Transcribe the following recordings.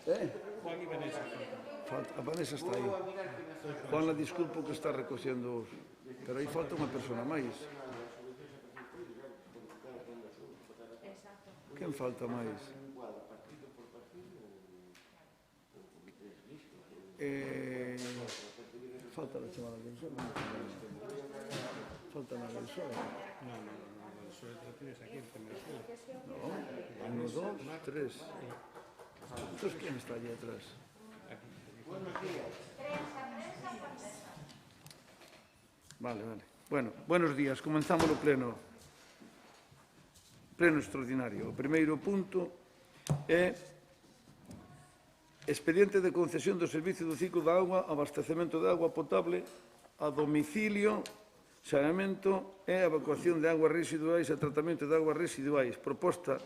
Juan y Vanessa. A Vanessa está aí. Juan, disculpo que está recollendo, pero aí falta unha persona máis. Quen falta máis? Falta la chamada de Sol. Falta la del Sol. No, lo tienes aquí en Venezuela. No, 1, 2, 3. Entonces, ¿quién está allí atrás? Vale. Bueno, buenos días. Comenzamos o pleno extraordinario. O primeiro punto é expediente de concesión do servicio do ciclo da auga, abastecemento de auga potable a domicilio, saneamento e evacuación de augas residuais e tratamento de augas residuais. Proposta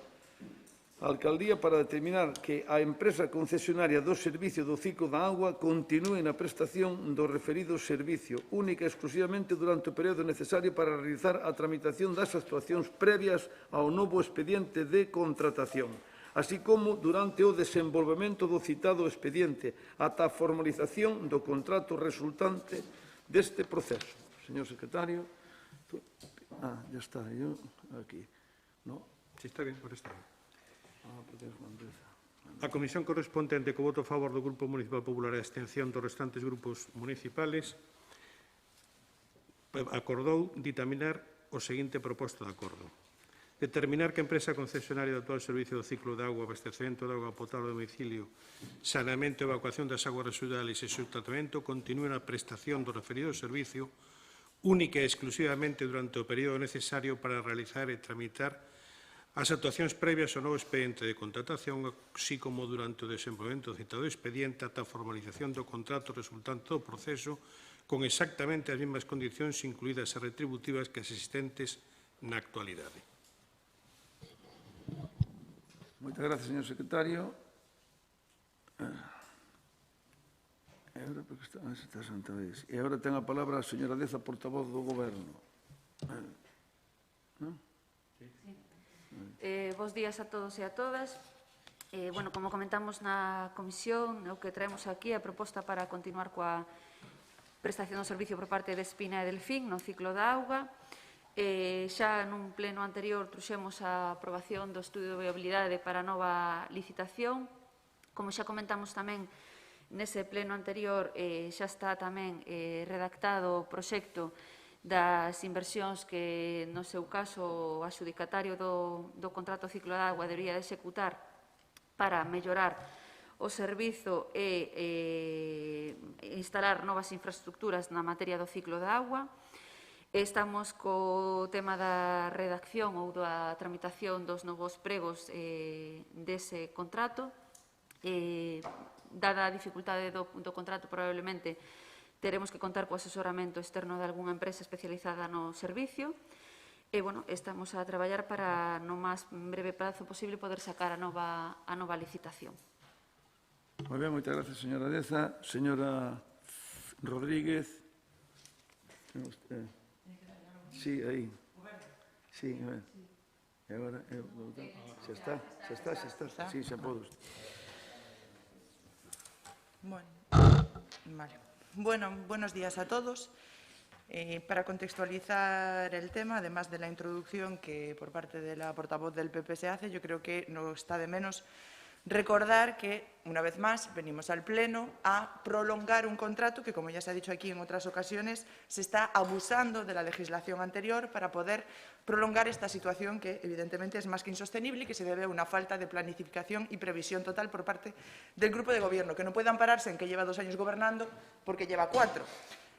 a Alcaldía para determinar que a empresa concesionaria do servicio do ciclo da auga continúe na prestación do referido servicio, única e exclusivamente durante o período necesario para realizar a tramitación das actuacións previas ao novo expediente de contratación, así como durante o desenvolvemento do citado expediente ata a formalización do contrato resultante deste proceso. Señor secretario. Ya está, yo aquí. ¿No? Sí, está bien, por estar. A comisión correspondente, co voto a favor do Grupo Municipal Popular e a abstención dos restantes grupos municipales, acordou ditaminar o seguinte proposta de acordo. Determinar que a empresa concesionaria do actual servicio do ciclo de auga, abastecemento de auga potable a domicilio, saneamento e evacuación das aguas residuales e seu tratamento continúe na prestación do referido servicio única e exclusivamente durante o período necesario para realizar e tramitar as actuacións previas ao novo expediente de contratación, así como durante o desenvolvemento do citado expediente ata a formalización do contrato resultante do proceso con exactamente as mesmas condicións incluídas as retributivas que as existentes na actualidade. Moitas gracias, señor secretario. E agora ten a palabra a señora Deza, portavoz do Goberno. Bos días a todos e a todas. Como comentamos na comisión, o que traemos aquí é a proposta para continuar coa prestación do servicio por parte de Espina e Delfín no ciclo da auga. Xa nun pleno anterior trouxemos a aprobación do estudio de viabilidade para a nova licitación. Como xa comentamos tamén nese pleno anterior, xa está tamén redactado o proxecto das inversións que, no seu caso, o adxudicatario do contrato ciclo de auga debería de executar para mellorar o servizo e instalar novas infraestructuras na materia do ciclo de auga. Estamos co tema da redacción ou da tramitación dos novos pregos dese contrato. Dada a dificultade do contrato, probablemente teremos que contar co asesoramento externo de algunha empresa especializada no servicio. Estamos a traballar para, no máis breve prazo posible, poder sacar a nova licitación. Moi ben, moitas gracias, señora Deza. Señora Rodríguez. Sí, aí. Sí, a ver. E agora, xa está. Sí, xa podo. Bueno, buenos días a todos. Para contextualizar el tema, además de la introducción que por parte de la portavoz del PP se hace, yo creo que no está de menos recordar que, una vez más, venimos al Pleno a prolongar un contrato que, como ya se ha dicho aquí en otras ocasiones, se está abusando de la legislación anterior para poder prolongar esta situación que, evidentemente, es más que insostenible y que se debe a una falta de planificación y previsión total por parte del Grupo de Gobierno, que no puede ampararse en que lleva 2 años gobernando porque lleva 4.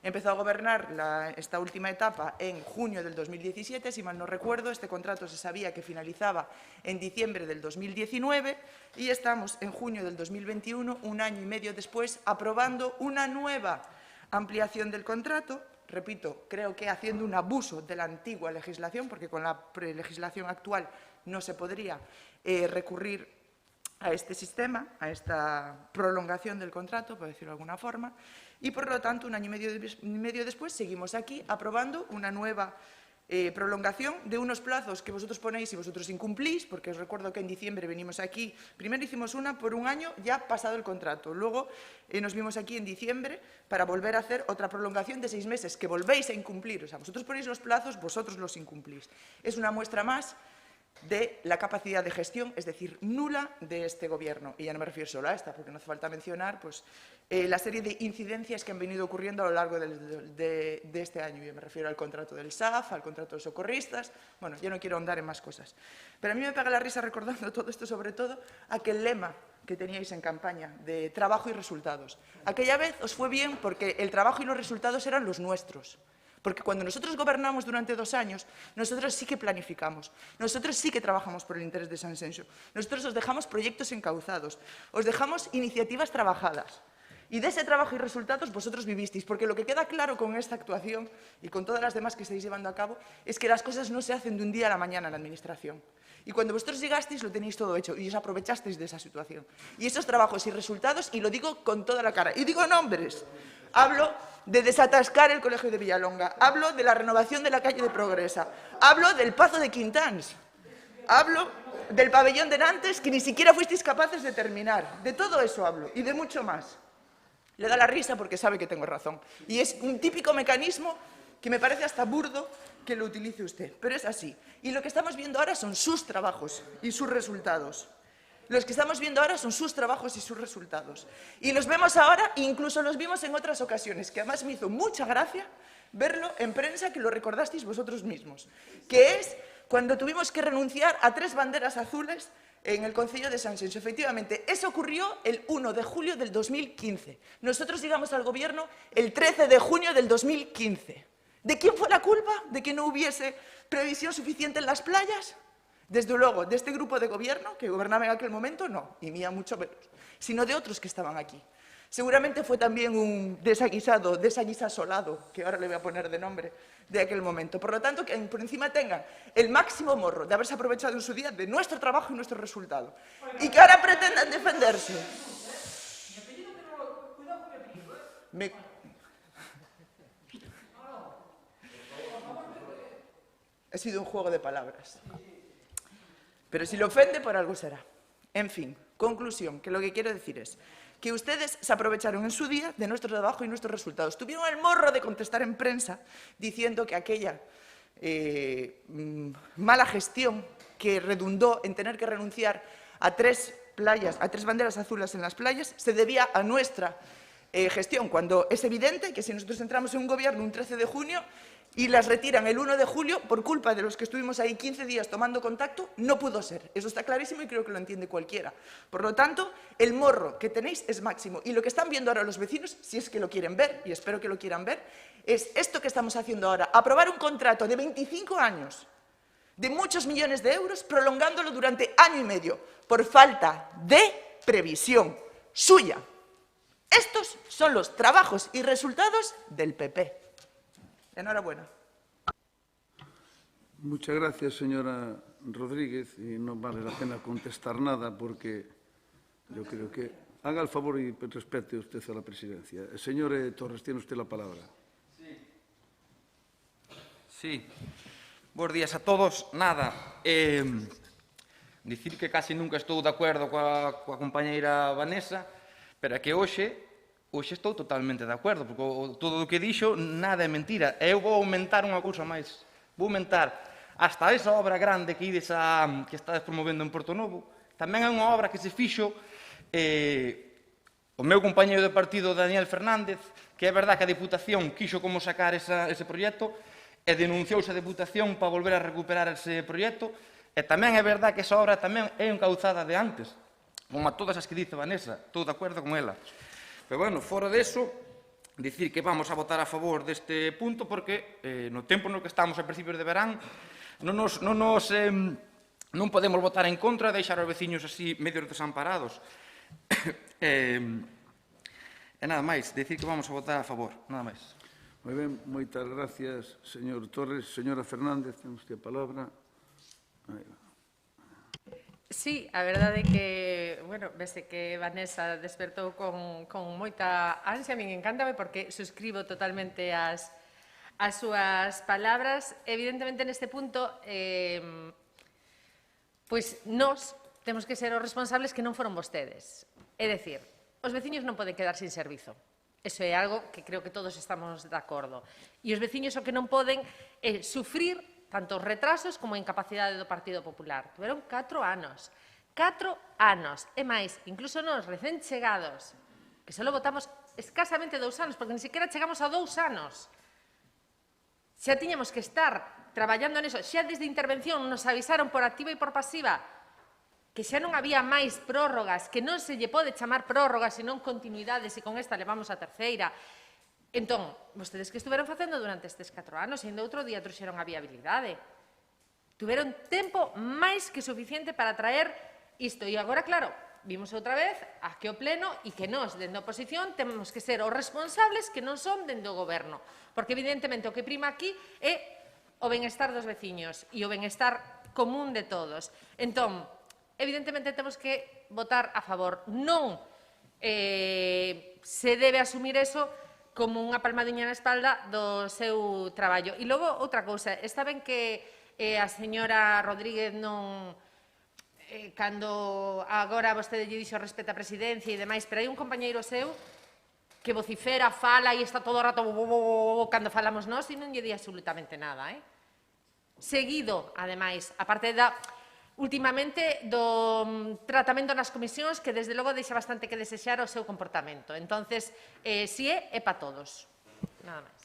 Empezó a gobernar esta última etapa en junio del 2017, si mal no recuerdo. Este contrato se sabía que finalizaba en diciembre del 2019 y estamos en junio del 2021, un año y medio después, aprobando una nueva ampliación del contrato. Repito, creo que haciendo un abuso de la antigua legislación, porque con la legislación actual no se podría recurrir a este sistema, a esta prolongación del contrato, por decirlo de alguna forma, y por lo tanto, un año y medio después, seguimos aquí aprobando una nueva prolongación de unos plazos que vosotros ponéis y vosotros incumplís, porque os recuerdo que en diciembre venimos aquí, primero hicimos una por un año ya pasado el contrato, luego nos vimos aquí en diciembre para volver a hacer otra prolongación de 6 meses, que volvéis a incumplir. O sea, vosotros ponéis los plazos, vosotros los incumplís. Es una muestra más de la capacidad de gestión, es decir, nula de este Gobierno. Y ya no me refiero solo a esta, porque no hace falta mencionar pues, la serie de incidencias que han venido ocurriendo a lo largo de este año. Yo me refiero al contrato del SAF, al contrato de socorristas. Bueno, yo no quiero ahondar en más cosas. Pero a mí me pega la risa recordando todo esto, sobre todo aquel lema que teníais en campaña de trabajo y resultados. Aquella vez os fue bien porque el trabajo y los resultados eran los nuestros. Porque cuando nosotros gobernamos durante 2 años, nosotros sí que planificamos, nosotros sí que trabajamos por el interés de San Xenxo, nosotros os dejamos proyectos encauzados, os dejamos iniciativas trabajadas. Y de ese trabajo y resultados vosotros vivisteis, porque lo que queda claro con esta actuación y con todas las demás que estáis llevando a cabo es que las cosas no se hacen de un día a la mañana en la Administración. Y cuando vosotros llegasteis lo tenéis todo hecho y os aprovechasteis de esa situación. Y esos trabajos y resultados, y lo digo con toda la cara, y digo nombres, hablo de desatascar el Colegio de Villalonga, hablo de la renovación de la calle de Progresa, hablo del Pazo de Quintáns, hablo del pabellón de Nantes que ni siquiera fuisteis capaces de terminar. De todo eso hablo y de mucho más. Le da la risa porque sabe que tengo razón. Y es un típico mecanismo que me parece hasta burdo que lo utilice usted, pero es así. Y lo que estamos viendo ahora son sus trabajos y sus resultados. Los que estamos viendo ahora son sus trabajos y sus resultados. Y los vemos ahora, incluso los vimos en otras ocasiones, que además me hizo mucha gracia verlo en prensa, que lo recordasteis vosotros mismos, que es cuando tuvimos que renunciar a 3 banderas azules en el Concello de San Xenxo. Efectivamente, eso ocurrió el 1 de julio del 2015. Nosotros llegamos al Gobierno el 13 de junio del 2015. ¿De quién fue la culpa? ¿De que no hubiese previsión suficiente en las playas? Desde luego, de este grupo de Gobierno, que gobernaba en aquel momento, no, y mía mucho menos, sino de otros que estaban aquí. Seguramente fue también un desaguisasolado, que ahora le voy a poner de nombre, de aquel momento. Por lo tanto, que por encima tengan el máximo morro de haberse aprovechado en su día de nuestro trabajo y nuestro resultado. Y que ahora pretendan defenderse. Ha sido un juego de palabras. Pero si le ofende, por algo será. En fin, conclusión, que lo que quiero decir es que ustedes se aprovecharon en su día de nuestro trabajo y nuestros resultados. Tuvieron el morro de contestar en prensa diciendo que aquella mala gestión que redundó en tener que renunciar a 3 playas, a 3 banderas azules en las playas, se debía a nuestra gestión, cuando es evidente que si nosotros entramos en un gobierno un 13 de junio y las retiran el 1 de julio, por culpa de los que estuvimos ahí 15 días tomando contacto, no pudo ser. Eso está clarísimo y creo que lo entiende cualquiera. Por lo tanto, el morro que tenéis es máximo. Y lo que están viendo ahora los vecinos, si es que lo quieren ver, y espero que lo quieran ver, es esto que estamos haciendo ahora. Aprobar un contrato de 25 años, de muchos millones de euros, prolongándolo durante año y medio, por falta de previsión suya. Estos son los trabajos y resultados del PP. Enhorabuena. Muchas gracias, señora Rodríguez. Y no vale la pena contestar nada porque yo creo que haga el favor y respete usted a la presidencia. Señor Torres, tiene usted la palabra. Sí. Bos días a todos. Nada, dicir que casi nunca estou de acordo coa compañeira Vanessa, pero é que hoxe estou totalmente de acordo, porque todo o que dixo nada é mentira. E eu vou aumentar unha cousa máis. Vou aumentar hasta esa obra grande que estades promovendo en Porto Novo. Tamén é unha obra que se fixo o meu compañeiro de partido, Daniel Fernández, que é verdad que a Diputación quixo como sacar ese proxecto e denunciouse a Diputación para volver a recuperar ese proxecto. E tamén é verdad que esa obra tamén é encauzada de antes, como a todas as que dice Vanessa. Estou de acordo con ela. Pero, bueno, fora deso, dicir que vamos a votar a favor deste punto porque no tempo no que estamos a principios de verán non podemos votar en contra e deixar os veciños así medios desamparados. E nada máis, dicir que vamos a votar a favor, nada máis. Moi ben, moitas gracias, señor Torres. Señora Fernández, ten usted a palabra. Aí va. Sí, a verdade é que, bueno, vese que Vanessa despertou con moita ansia. A min encántame porque suscribo totalmente as as súas palabras. Evidentemente, neste punto, pois nós temos que ser os responsables que non foron vostedes. É dicir, os veciños non poden quedar sin servizo. Eso é algo que creo que todos estamos de acordo. E os veciños o que non poden é sufrir tanto retrasos como a incapacidade do Partido Popular. Tuveron 4 anos. 4 anos. E máis, incluso nos recén chegados, que só votamos escasamente 2 anos, porque ni siquiera chegamos a 2 anos. Xa tiñamos que estar traballando neso. Xa desde intervención nos avisaron por activa e por pasiva que xa non había máis prórrogas, que non se lle pode chamar prórrogas, senón continuidades, e con esta levamos a terceira. Entón, vostedes que estuveron facendo durante estes 4 anos, e ainda outro día trouxeron a viabilidade. Tuveron tempo máis que suficiente para traer isto. E agora, claro, vimos outra vez aquí o pleno e que nós, dende a oposición, temos que ser os responsables que non son dende o goberno. Porque, evidentemente, o que prima aquí é o benestar dos veciños e o benestar común de todos. Entón, evidentemente, temos que votar a favor. Non se debe asumir eso como unha palmadiña na espalda do seu traballo. E logo, outra cousa, está ben que a señora Rodríguez non... Cando agora vostede lle dixo respecto á presidencia e demais, pero hai un compañeiro seu que vocifera, fala e está todo o rato cando falamos nós e non lle di absolutamente nada. Seguido, ademais, aparte da... Últimamente, do tratamento nas comisións, que desde logo deixa bastante que desexar o seu comportamento. Entonces, si é para todos. Nada máis.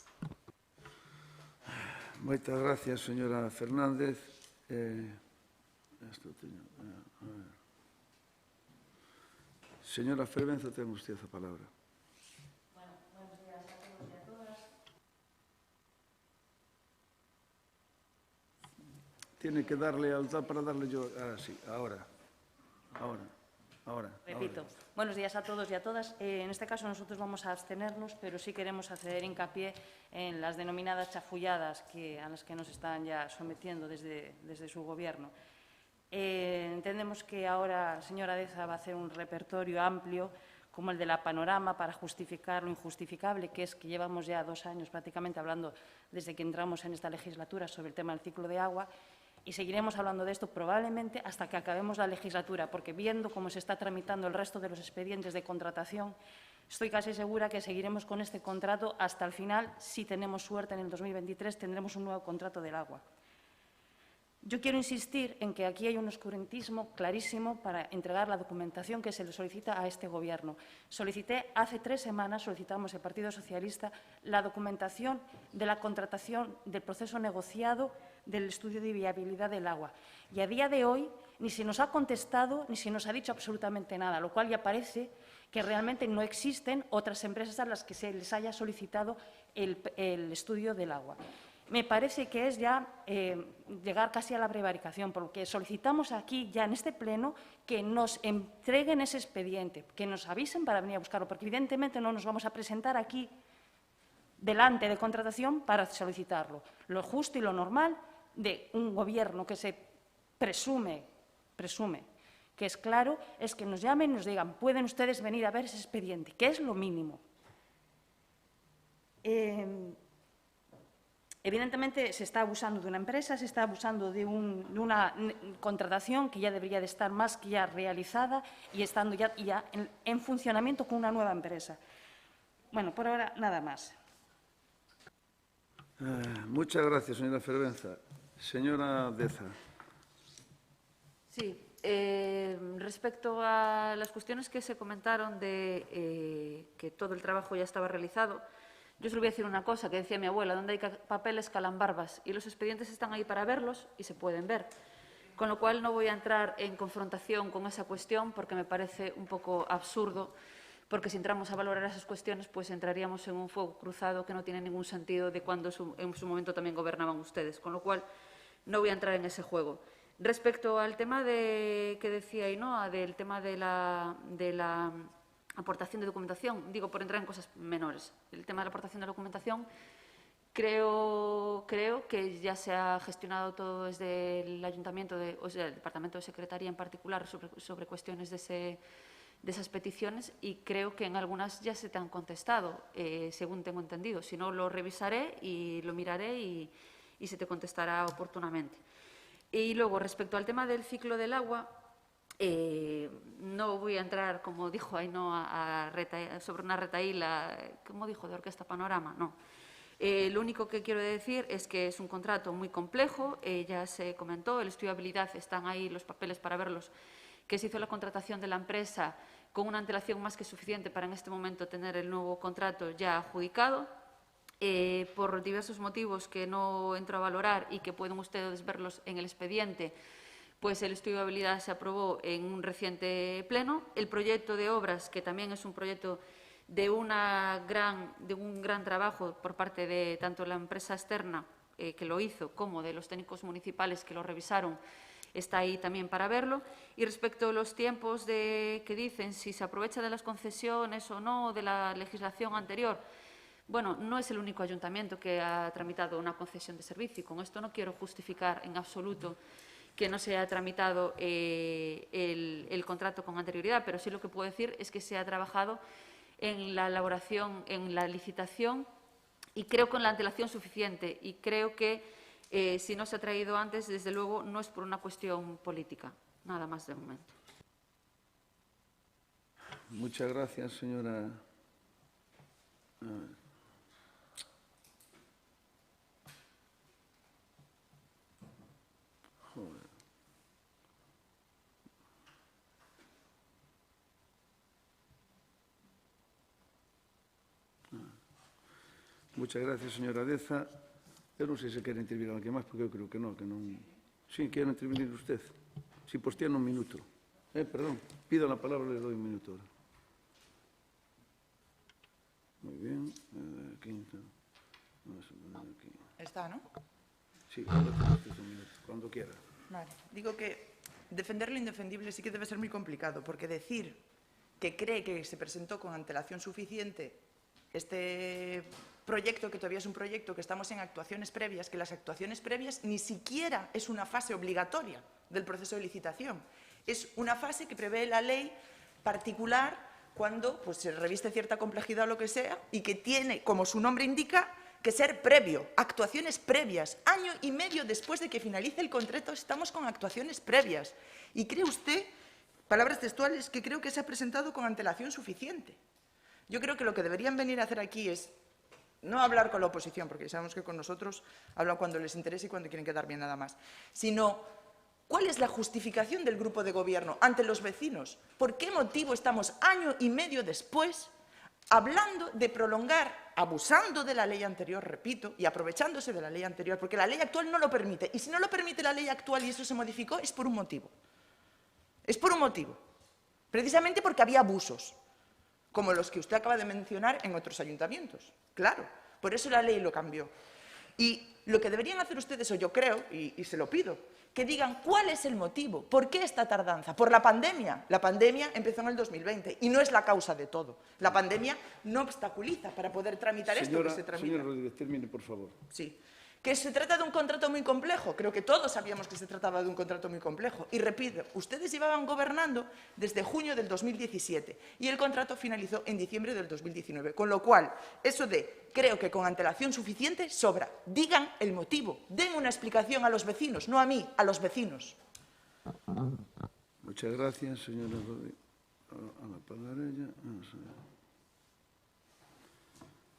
Moitas gracias, señora Fernández. Señora Fervenza, ten usted a palabra. Buenos días a todos y a todas. Tiene que darle alta para darle yo... Ah, sí, ahora. Repito. Buenos días a todos y a todas. En este caso nosotros vamos a abstenernos, pero sí queremos hacer hincapié en las denominadas chafulladas a las que nos están ya sometiendo desde su gobierno. Entendemos que ahora la señora Deza va a hacer un repertorio amplio como el de la Panorama para justificar lo injustificable, que es que llevamos ya 2 años prácticamente hablando desde que entramos en esta legislatura sobre el tema del ciclo de agua. Y seguiremos hablando de esto probablemente hasta que acabemos la legislatura, porque viendo cómo se está tramitando el resto de los expedientes de contratación, estoy casi segura que seguiremos con este contrato hasta el final. Si tenemos suerte, en el 2023 tendremos un nuevo contrato del agua. Yo quiero insistir en que aquí hay un oscurantismo clarísimo para entregar la documentación que se le solicita a este Gobierno. Hace 3 semanas, solicitamos el Partido Socialista la documentación de la contratación del proceso negociado del estudio de viabilidad del agua. Y a día de hoy ni se nos ha contestado ni se nos ha dicho absolutamente nada, lo cual ya parece que realmente no existen otras empresas a las que se les haya solicitado el estudio del agua. Me parece que es ya llegar casi a la prevaricación, porque solicitamos aquí, ya en este pleno, que nos entreguen ese expediente, que nos avisen para venir a buscarlo, porque evidentemente no nos vamos a presentar aquí delante de contratación para solicitarlo. Lo justo y lo normal de un Gobierno que se presume que es claro, es que nos llamen y nos digan, pueden ustedes venir a ver ese expediente, que es lo mínimo. Evidentemente, se está abusando de una empresa, se está abusando de una contratación que ya debería de estar más que ya realizada y estando ya en funcionamiento con una nueva empresa. Bueno, por ahora, nada más. Muchas gracias, señora Fervenza. Señora Deza. Sí. Respecto a las cuestiones que se comentaron de que todo el trabajo ya estaba realizado, yo solo voy a decir una cosa que decía mi abuela, donde hay papeles calan barbas, y los expedientes están ahí para verlos y se pueden ver. Con lo cual no voy a entrar en confrontación con esa cuestión porque me parece un poco absurdo, porque si entramos a valorar esas cuestiones pues entraríamos en un fuego cruzado que no tiene ningún sentido de cuando en su momento también gobernaban ustedes. Con lo cual no voy a entrar en ese juego. Respecto al tema que decía Ainhoa, del tema de la aportación de documentación, digo, por entrar en cosas menores. El tema de la aportación de documentación, creo que ya se ha gestionado todo desde el Ayuntamiento, o sea, el Departamento de Secretaría en particular, sobre cuestiones de esas peticiones y creo que en algunas ya se te han contestado, según tengo entendido. Si no, lo revisaré y lo miraré y se te contestará oportunamente. Y luego, respecto al tema del ciclo del agua, no voy a entrar, como dijo Ainhoa, sobre una retahíla, como dijo, de Orquesta Panorama, no. Lo único que quiero decir es que es un contrato muy complejo, ya se comentó, el estudio de habilidad, están ahí los papeles para verlos, que se hizo la contratación de la empresa con una antelación más que suficiente para en este momento tener el nuevo contrato ya adjudicado. Por diversos motivos que no entro a valorar y que pueden ustedes verlos en el expediente, pues el estudio de habilidad se aprobó en un reciente pleno. El proyecto de obras, que también es un proyecto de un gran trabajo por parte de tanto la empresa externa que lo hizo como de los técnicos municipales que lo revisaron, está ahí también para verlo. Y respecto a los tiempos que dicen si se aprovecha de las concesiones o no, de la legislación anterior, bueno, no es el único ayuntamiento que ha tramitado una concesión de servicio y con esto no quiero justificar en absoluto que no se haya tramitado el contrato con anterioridad, pero sí lo que puedo decir es que se ha trabajado en la elaboración, en la licitación y creo con la antelación suficiente y creo que si no se ha traído antes, desde luego no es por una cuestión política, nada más de momento. Muchas gracias, señora. Joder. Muchas gracias, señora Deza. Eu non sei se quere intervir alguén máis, porque eu creo que non. Sí, quere intervenir usted. Si, pues tiene un minuto. Perdón, pido la palabra, le doy un minuto. Muy bien. Quinta. Vamos a poner aquí. Está, ¿no? Sí, ahora tiene usted un minuto, cuando quiera. Vale. Digo que defender lo indefendible sí que debe ser muy complicado, porque decir que cree que se presentó con antelación suficiente este proyecto, que todavía es un proyecto, que estamos en actuaciones previas, que las actuaciones previas ni siquiera es una fase obligatoria del proceso de licitación. Es una fase que prevé la ley particular cuando pues, se reviste cierta complejidad o lo que sea y que tiene, como su nombre indica, que ser previo, actuaciones previas. Año y medio después de que finalice el contrato estamos con actuaciones previas. Y cree usted, palabras textuales, que creo que se ha presentado con antelación suficiente. Yo creo que lo que deberían venir a hacer aquí es no hablar con la oposición, porque sabemos que con nosotros hablan cuando les interesa y cuando quieren quedar bien nada más, sino ¿cuál es la justificación del grupo de gobierno ante los vecinos? ¿Por qué motivo estamos año y medio después hablando de prolongar, abusando de la ley anterior, repito, y aprovechándose de la ley anterior, porque la ley actual no lo permite? Y si no lo permite la ley actual y eso se modificó, es por un motivo. Es por un motivo. Precisamente porque había abusos, como los que usted acaba de mencionar en otros ayuntamientos. Claro, por eso la ley lo cambió. Y lo que deberían hacer ustedes, o yo creo, y se lo pido, que digan cuál es el motivo, por qué esta tardanza. ¿Por la pandemia? La pandemia empezó en el 2020 y no es la causa de todo. La pandemia no obstaculiza para poder tramitar esto que se tramita. Señora Rodríguez, termine, por favor. Sí. ¿Que se trata de un contrato muy complejo? Creo que todos sabíamos que se trataba de un contrato muy complejo. Y repito, ustedes llevaban gobernando desde junio del 2017 y el contrato finalizó en diciembre del 2019. Con lo cual, eso de creo que con antelación suficiente sobra. Digan el motivo, den una explicación a los vecinos, no a mí, a los vecinos. Muchas gracias, señora Rodríguez. A la palabra ella. Vamos a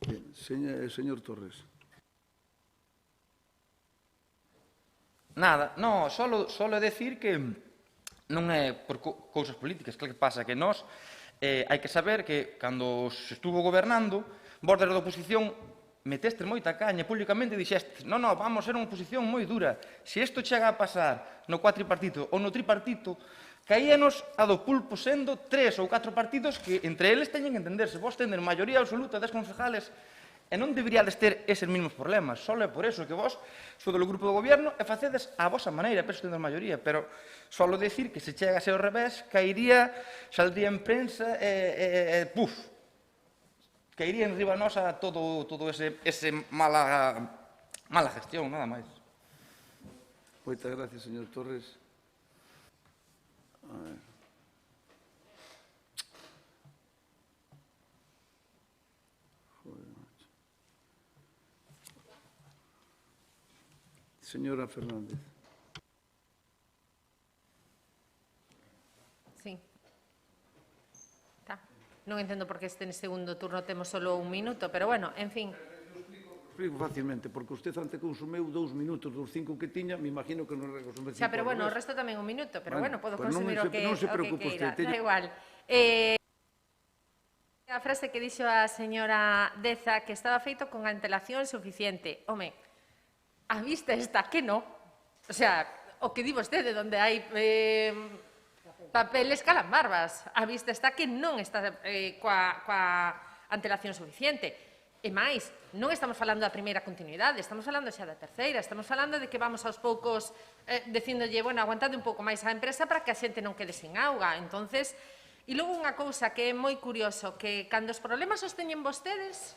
ver. Bien, señor Torres. Nada, no, solo decir que non é por cousas políticas, que pasa que nós hai que saber que cando se estuvo gobernando, vos desde a oposición metestes moita caña públicamente e dixestes non, vamos ser unha oposición moi dura. Se isto chega a pasar no cuatripartito ou no tripartito, caíanos a do pulpo sendo 3 ou 4 partidos que entre eles teñen que entenderse. Vos tenden maioría absoluta das concejales e non deberíades ter eses mesmos problemas. Só é por eso que vos sodes do grupo do gobierno e facedes a vosa maneira, pero tendes maioría. Pero só decir que se chega a ser ao revés, caería, saldría en prensa puf, caería en riba nosa todo ese mala gestión, nada máis. Moitas gracias, señor Torres. A ver. Señora Fernández. Sí. Tá. Non entendo por que este segundo turno temos solo un minuto, pero bueno, en fin. Explico facilmente, porque usted antes consumeu 2 minutos dos 5 que tiña, me imagino que non reconsume 5. Xa, pero bueno, o resto tamén un minuto, pero bueno, podo pues consumir o que non se preocupe queira. usted. Da igual. A frase que dixo a señora Deza que estaba feito con antelación suficiente. Home, a vista está que no. O sea, o que di vostede, onde hai papeles calan barbas. A vista está que non está coa antelación suficiente. E máis, non estamos falando da primeira continuidade, estamos falando xa da terceira, estamos falando de que vamos aos poucos dicíndolle, bueno, aguantando un pouco máis a empresa para que a xente non quede sin auga. Entonces, e logo unha cousa que é moi curioso, que cando os problemas os teñen vostedes,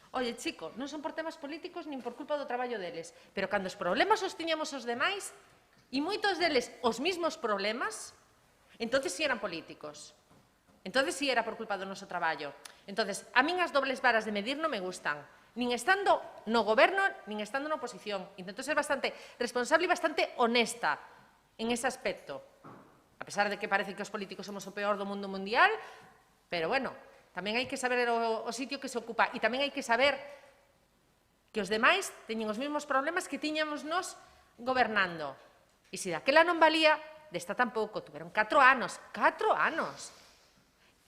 oye, chico, non son por temas políticos nin por culpa do traballo deles, pero cando os problemas os tiñamos os demais, e moitos deles os mismos problemas, entonces si eran políticos. Entonces si era por culpa do noso traballo. Entonces, a min as dobles varas de medir non me gustan. Nin estando no goberno, nin estando na oposición. Intento ser bastante responsable e bastante honesta en ese aspecto. A pesar de que parece que os políticos somos o peor do mundo mundial, pero bueno, tamén hai que saber o sitio que se ocupa e tamén hai que saber que os demais teñen os mesmos problemas que tiñamos nós gobernando. E se daquela non valía, desta tampouco. Tuveron 4 anos. 4 anos.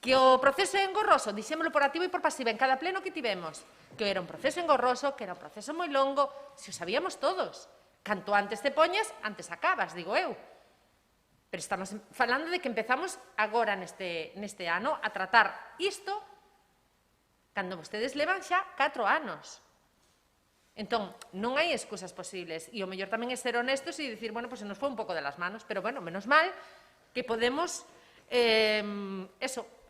Que o proceso é engorroso, dixémolo por activo e por pasiva en cada pleno que tivemos, que era un proceso engorroso, que era un proceso moi longo, se o sabíamos todos. Canto antes te poñes, antes acabas, digo eu. Pero estamos falando de que empezamos agora neste ano a tratar isto cando vostedes levan xa 4 anos. Entón, non hai excusas posibles. E o mellor tamén é ser honestos e dicir, bueno, pues se nos foi un pouco de las manos, pero bueno, menos mal que podemos,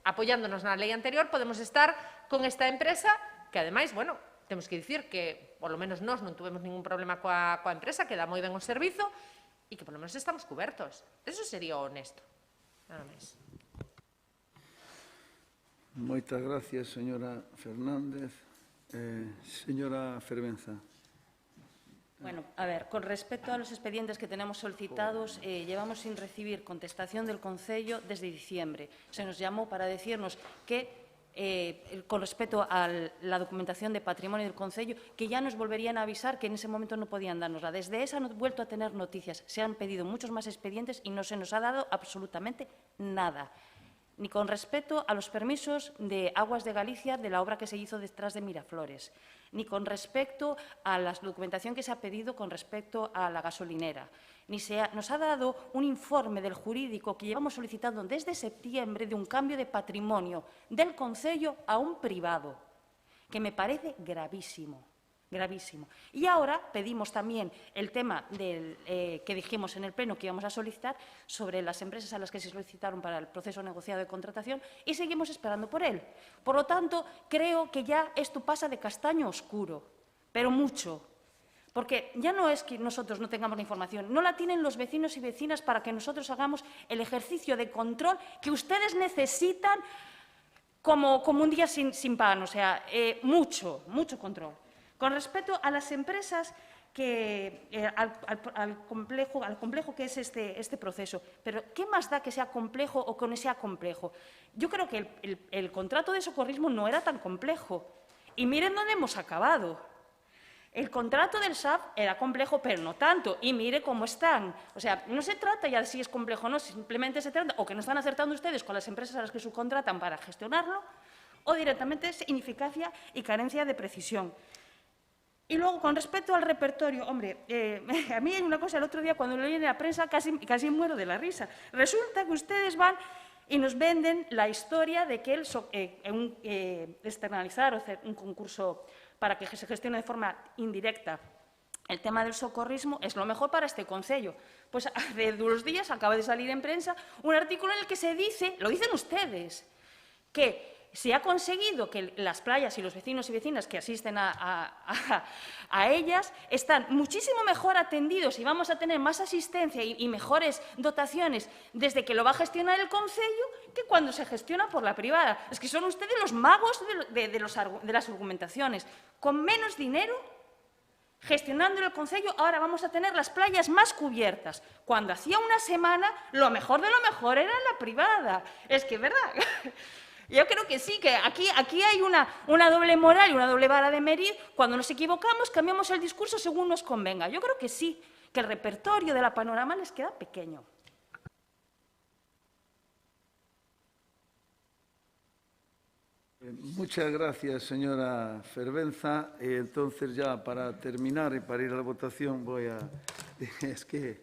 apoyándonos na lei anterior, podemos estar con esta empresa que, ademais, bueno, temos que dicir que, polo menos nós non tuvemos ningún problema coa empresa, que dá moi ben o servizo e que, polo menos, estamos cubertos. Eso sería honesto. Nada máis. Moitas gracias, señora Fernández. Señora Fervenza. Bueno, a ver, con respecto a los expedientes que tenemos solicitados, llevamos sin recibir contestación del Concello desde diciembre. Se nos llamó para decirnos que, con respecto a la documentación de patrimonio del Concello, que ya nos volverían a avisar que en ese momento no podían dárnosla. Desde esa no he vuelto a tener noticias. Se han pedido muchos más expedientes y no se nos ha dado absolutamente nada. Ni con respecto a los permisos de Aguas de Galicia de la obra que se hizo detrás de Miraflores, ni con respecto a la documentación que se ha pedido con respecto a la gasolinera, nos ha dado un informe del jurídico que llevamos solicitando desde septiembre de un cambio de patrimonio del Concello a un privado, que me parece gravísimo. Gravísimo. Y ahora pedimos también el tema que dijimos en el Pleno que íbamos a solicitar sobre las empresas a las que se solicitaron para el proceso negociado de contratación y seguimos esperando por él. Por lo tanto, creo que ya esto pasa de castaño oscuro, pero mucho. Porque ya no es que nosotros no tengamos la información, no la tienen los vecinos y vecinas para que nosotros hagamos el ejercicio de control que ustedes necesitan como un día sin pan, o sea, mucho control. Con respecto a las empresas, al complejo que es este proceso, pero ¿qué más da que sea complejo o que no sea complejo? Yo creo que el contrato de socorrismo no era tan complejo. Y miren dónde hemos acabado. El contrato del SAF era complejo, pero no tanto. Y mire cómo están. O sea, no se trata ya de si es complejo o no, simplemente se trata o que no están acertando ustedes con las empresas a las que subcontratan para gestionarlo, o directamente es ineficacia y carencia de precisión. Y luego, con respecto al repertorio, hombre, a mí hay una cosa, el otro día cuando lo leí en la prensa casi muero de la risa. Resulta que ustedes van y nos venden la historia de que externalizar o hacer un concurso para que se gestione de forma indirecta el tema del socorrismo es lo mejor para este Concello. Pues hace 2 días acaba de salir en prensa un artículo en el que se dice, lo dicen ustedes, que se ha conseguido que las playas y los vecinos y vecinas que asisten a ellas están muchísimo mejor atendidos y vamos a tener más asistencia y mejores dotaciones desde que lo va a gestionar el Concello que cuando se gestiona por la privada. Es que son ustedes los magos de las argumentaciones. Con menos dinero Gestionando el Concello, ahora vamos a tener las playas más cubiertas. Cuando hacía una semana, lo mejor de lo mejor era la privada. Es que, ¿verdad? Yo creo que sí, que aquí hay una doble moral y una doble vara de medir. Cuando nos equivocamos, cambiamos el discurso según nos convenga. Yo creo que sí, que el repertorio de la Panorama les queda pequeño. Muchas gracias, señora Fervenza. Entonces, ya para terminar y para ir a la votación, es que,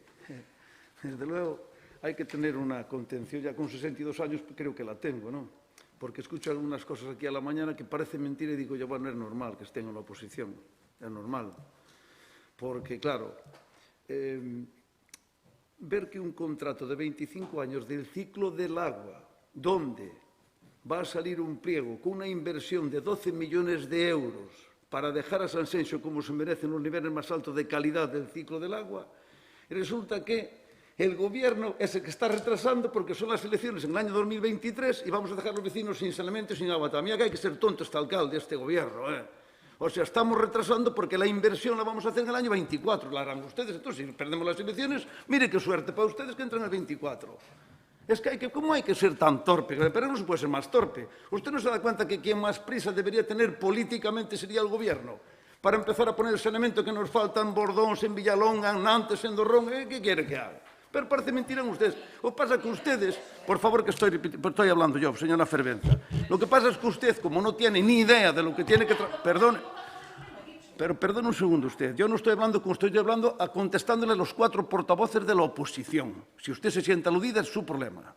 desde luego, hay que tener una contención. Ya con 62 años creo que la tengo, ¿no? Porque escucho algunas cosas aquí a la mañana que parece mentira y digo yo, bueno, es normal que estén en la oposición. Es normal. Porque, claro, ver que un contrato de 25 años del ciclo del agua, donde va a salir un pliego con una inversión de 12 millones de euros para dejar a Sanxenxo como se merecen los niveles más altos de calidad del ciclo del agua, y resulta que el Gobierno es el que está retrasando porque son las elecciones en el año 2023 y vamos a dejar a los vecinos sin saneamiento y sin agua. También hay que ser tonto este alcalde, este Gobierno, ¿eh? O sea, estamos retrasando porque la inversión la vamos a hacer en el año 24, la harán ustedes. Entonces, si perdemos las elecciones, mire qué suerte para ustedes que entran en el 24. Es que ¿cómo hay que ser tan torpe? Pero no se puede ser más torpe. ¿Usted no se da cuenta que quien más prisa debería tener políticamente sería el Gobierno? Para empezar a poner el saneamiento que nos faltan en Bordóns, en Villalonga, en Nantes, en Dorrón. ¿Qué quiere que haga? Pero parece mentira en ustedes. O pasa que ustedes, por favor que estoy hablando yo, señora Fervenza, lo que pasa es que usted, como no tiene ni idea de lo que tiene que... Perdone un segundo usted. Yo no estoy hablando con usted, estoy hablando contestándole a los 4 portavoces de la oposición. Si usted se siente aludida, es su problema.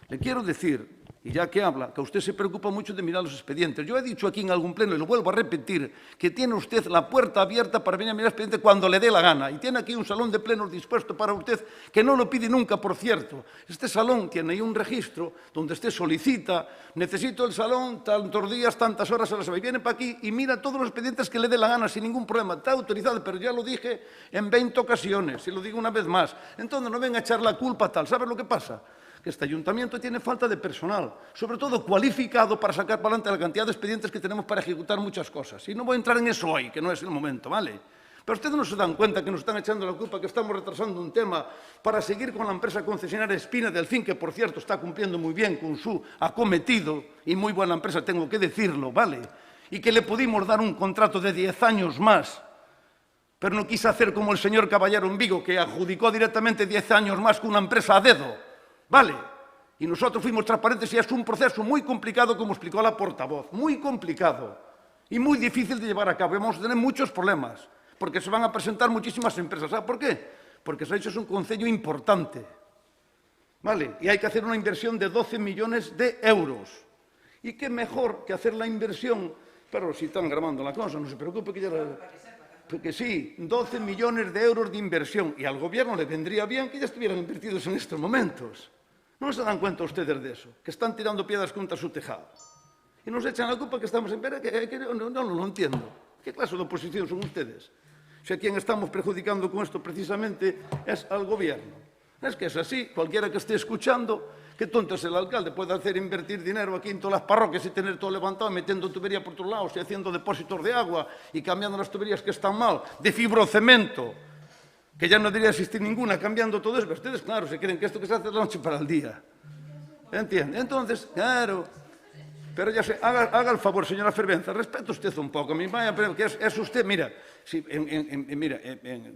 Le quiero decir, y ya que habla, que usted se preocupa mucho de mirar los expedientes. Yo he dicho aquí en algún pleno, y lo vuelvo a repetir, que tiene usted la puerta abierta para venir a mirar expedientes cuando le dé la gana. Y tiene aquí un salón de plenos dispuesto para usted, que no lo pide nunca, por cierto. Este salón tiene ahí un registro donde usted solicita, necesito el salón, tantos días, tantas horas a la semana. Y viene para aquí y mira todos los expedientes que le dé la gana sin ningún problema. Está autorizado, pero ya lo dije en 20 ocasiones, y lo digo una vez más. Entonces no venga a echar la culpa tal. ¿Sabes lo que pasa? Que este ayuntamiento tiene falta de personal, sobre todo cualificado para sacar para adelante la cantidad de expedientes que tenemos para ejecutar muchas cosas. Y no voy a entrar en eso hoy, que no es el momento, ¿vale? Pero ustedes no se dan cuenta que nos están echando la culpa, que estamos retrasando un tema para seguir con la empresa concesionaria Espina Delfín, que, por cierto, está cumpliendo muy bien con su acometido, y muy buena empresa, tengo que decirlo, ¿vale? Y que le pudimos dar un contrato de 10 años más, pero no quise hacer como el señor Caballero en Vigo, que adjudicó directamente 10 años más que una empresa a dedo. Vale, y nosotros fuimos transparentes y es un proceso muy complicado, como explicó la portavoz, muy complicado y muy difícil de llevar a cabo. Vamos a tener muchos problemas, porque se van a presentar muchísimas empresas. ¿Sabe por qué? Porque Sanxenxo es un concello importante, ¿vale? Y hay que hacer una inversión de 12 millones de euros. Y qué mejor que hacer la inversión, pero si están grabando la cosa, no se preocupe que ya... Porque sí, 12 millones de euros de inversión, y al Gobierno le vendría bien que ya estuvieran invertidos en estos momentos. ¿No se dan cuenta ustedes de eso? Que están tirando piedras contra su tejado. Y nos echan la culpa que estamos en pena, no lo entiendo. ¿Qué clase de oposición son ustedes? Si a quien estamos perjudicando con esto precisamente es al Gobierno. Es que es así, cualquiera que esté escuchando, qué tonto es el alcalde, puede hacer invertir dinero aquí en todas las parroquias y tener todo levantado, metiendo tubería por todos lados y haciendo depósitos de agua y cambiando las tuberías que están mal, de fibrocemento, que ya no debería existir ninguna, cambiando todo eso. Pero ustedes, claro, se creen que esto que se hace es la noche para el día. ¿Entiende? Entonces, claro, pero ya sé, haga el favor, señora Fervenza, respete usted un poco. Que es usted, mira,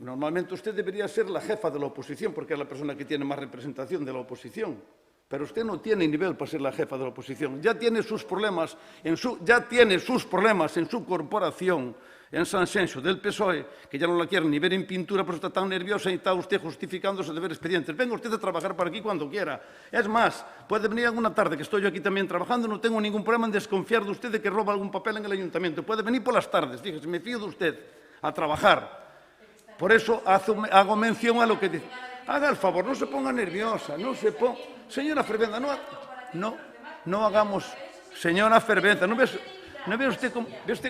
normalmente usted debería ser la jefa de la oposición, porque es la persona que tiene más representación de la oposición. Pero usted no tiene nivel para ser la jefa de la oposición. Ya tiene sus problemas en su corporación, en Sanxenxo, del PSOE, que ya no la quieren ni ver en pintura, pero está tan nerviosa y está usted justificándose de ver expedientes. Venga usted a trabajar para aquí cuando quiera. Es más, puede venir alguna tarde, que estoy yo aquí también trabajando, no tengo ningún problema en desconfiar de usted de que roba algún papel en el ayuntamiento. Puede venir por las tardes, fíjese, me fío de usted, a trabajar. Por eso hago mención a lo que dice. Haga el favor, no se ponga nerviosa, no se ponga... Señora Fervenza, no hagamos... Señora Fervenza, ¿no ve usted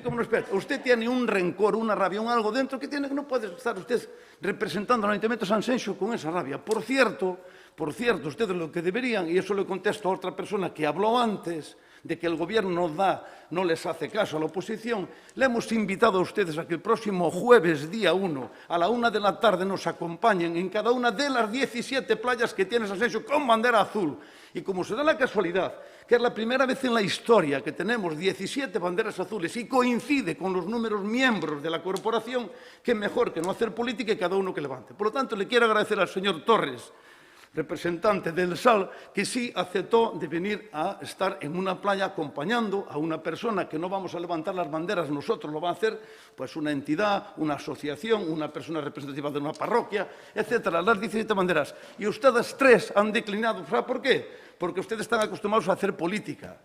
cómo no espera? Usted tiene un rencor, una rabia, un algo dentro que no puede estar usted representando al Ayuntamiento de Sanxenxo con esa rabia. Por cierto, ustedes lo que deberían, y eso le contesto a otra persona que habló antes, de que el Gobierno no les hace caso a la oposición, le hemos invitado a ustedes a que el próximo jueves, día 1, a la 1 de la tarde, nos acompañen en cada una de las 17 playas que tiene Sanxenxo con bandera azul. Y como se da la casualidad que es la primera vez en la historia que tenemos 17 banderas azules y coincide con los números miembros de la corporación, que mejor que no hacer política y cada uno que levante. Por lo tanto, le quiero agradecer al señor Torres, representante del SAL, que sí aceptó de venir a estar en una playa acompañando a una persona que no vamos a levantar las banderas, nosotros lo va a hacer pues una entidad, una asociación, una persona representativa de una parroquia, etcétera, las 17 banderas. Y ustedes 3 han declinado. ¿Sabe por qué? Porque ustedes están acostumbrados a hacer política.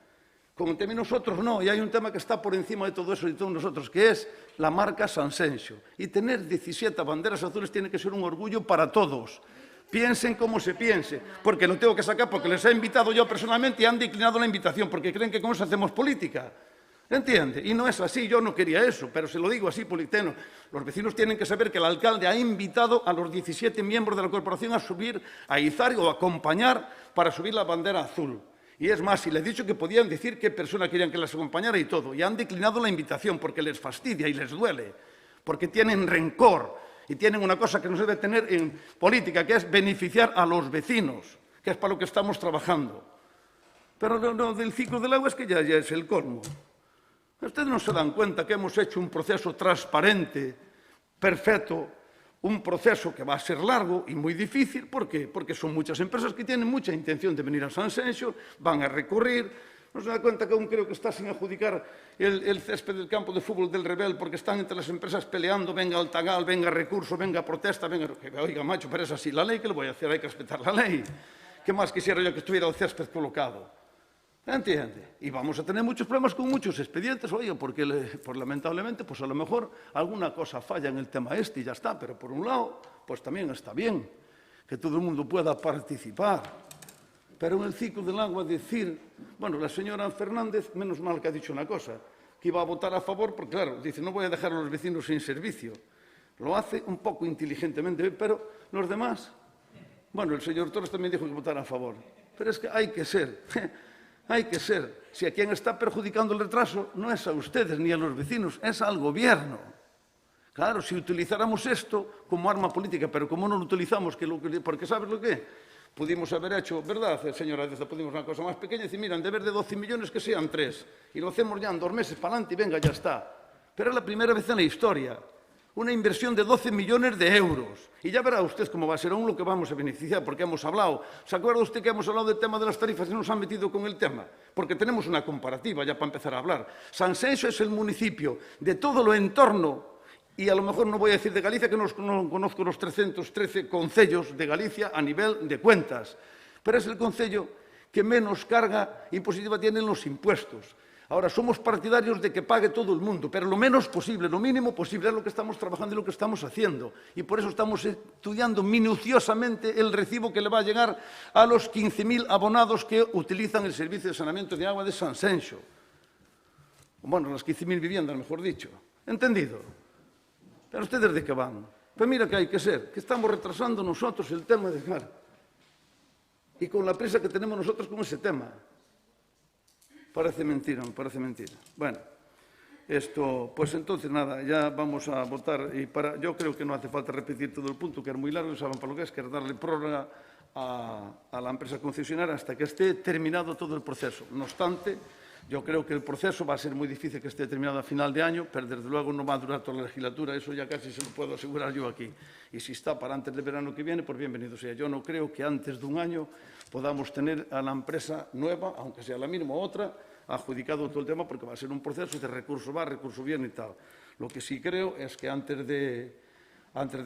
Como también nosotros no, y hay un tema que está por encima de todo eso y de todos nosotros, que es la marca Sanxenxo. Y tener 17 banderas azules tiene que ser un orgullo para todos. Piensen como se piense, porque lo tengo que sacar porque les he invitado yo personalmente y han declinado la invitación porque creen que con eso hacemos política. ¿Entiende? Y no es así, yo no quería eso, pero se lo digo así, politeno. Los vecinos tienen que saber que el alcalde ha invitado a los 17 miembros de la corporación a subir, a izar o a acompañar para subir la bandera azul. Y es más, y les he dicho que podían decir qué persona querían que las acompañara y todo. Y han declinado la invitación porque les fastidia y les duele, porque tienen rencor y tienen una cosa que no se debe tener en política, que es beneficiar a los vecinos, que es para lo que estamos trabajando. Pero lo del ciclo del agua es que ya es el colmo. Ustedes no se dan cuenta que hemos hecho un proceso transparente, perfecto, un proceso que va a ser largo y muy difícil. ¿Por qué? Porque son muchas empresas que tienen mucha intención de venir a Sanxenxo, van a recurrir. No se da cuenta que aún creo que está sin adjudicar el césped del campo de fútbol del Rebel porque están entre las empresas peleando, venga Altagal, venga recurso, venga protesta, venga... Oiga, macho, pero es así la ley, ¿qué le voy a hacer? Hay que respetar la ley. ¿Qué más quisiera yo que estuviera el césped colocado? ¿Entiende? Y vamos a tener muchos problemas con muchos expedientes, oiga, porque lamentablemente, pues a lo mejor alguna cosa falla en el tema este y ya está, pero por un lado, pues también está bien que todo el mundo pueda participar. Pero en el ciclo del agua decir, bueno, la señora Fernández, menos mal que ha dicho una cosa, que iba a votar a favor, porque claro, dice, no voy a dejar a los vecinos sin servicio. Lo hace un poco inteligentemente, pero los demás, bueno, el señor Torres también dijo que votara a favor, pero es que hay que ser... Hay que ser. Si a quien está perjudicando el retraso no es a ustedes ni a los vecinos, es al Gobierno. Claro, si utilizáramos esto como arma política, pero como no lo utilizamos, porque ¿sabes lo que? Pudimos haber hecho, ¿verdad, señora? Pudimos una cosa más pequeña y decir, mira, en vez de 12 millones que sean 3. Y lo hacemos ya en 2 meses para adelante y venga, ya está. Pero es la primera vez en la historia. Una inversión de 12 millones de euros. Y ya verá usted cómo va a ser aún lo que vamos a beneficiar, porque hemos hablado. ¿Se acuerda usted que hemos hablado del tema de las tarifas y nos han metido con el tema? Porque tenemos una comparativa ya para empezar a hablar. Sanxenxo es el municipio de todo lo entorno, y a lo mejor no voy a decir de Galicia, que no conozco los 313 concellos de Galicia a nivel de cuentas, pero es el concello que menos carga impositiva tiene en los impuestos. Ahora, somos partidarios de que pague todo el mundo, pero lo menos posible, lo mínimo posible, es lo que estamos trabajando y lo que estamos haciendo. Y por eso estamos estudiando minuciosamente el recibo que le va a llegar a los 15.000 abonados que utilizan el servicio de saneamiento de agua de Sanxenxo. Bueno, las 15.000 viviendas, mejor dicho. ¿Entendido? ¿Pero ustedes de qué van? Pues mira que hay que ser, que estamos retrasando nosotros el tema de gas. Y con la prisa que tenemos nosotros con ese tema. Parece mentira, me parece mentira. Bueno, esto, pues entonces nada, ya vamos a votar. Yo creo que no hace falta repetir todo el punto, que es muy largo, saben para lo que es darle prórroga a la empresa concesionaria hasta que esté terminado todo el proceso. No obstante, yo creo que el proceso va a ser muy difícil que esté terminado a final de año, pero desde luego no va a durar toda la legislatura, eso ya casi se lo puedo asegurar yo aquí. Y si está para antes del verano que viene, pues bienvenido sea. Yo no creo que antes de un año podamos tener a la empresa nueva, aunque sea la misma o otra, adjudicado todo el tema, porque va a ser un proceso de recurso va, recurso viene y tal. Lo que sí creo es que antes de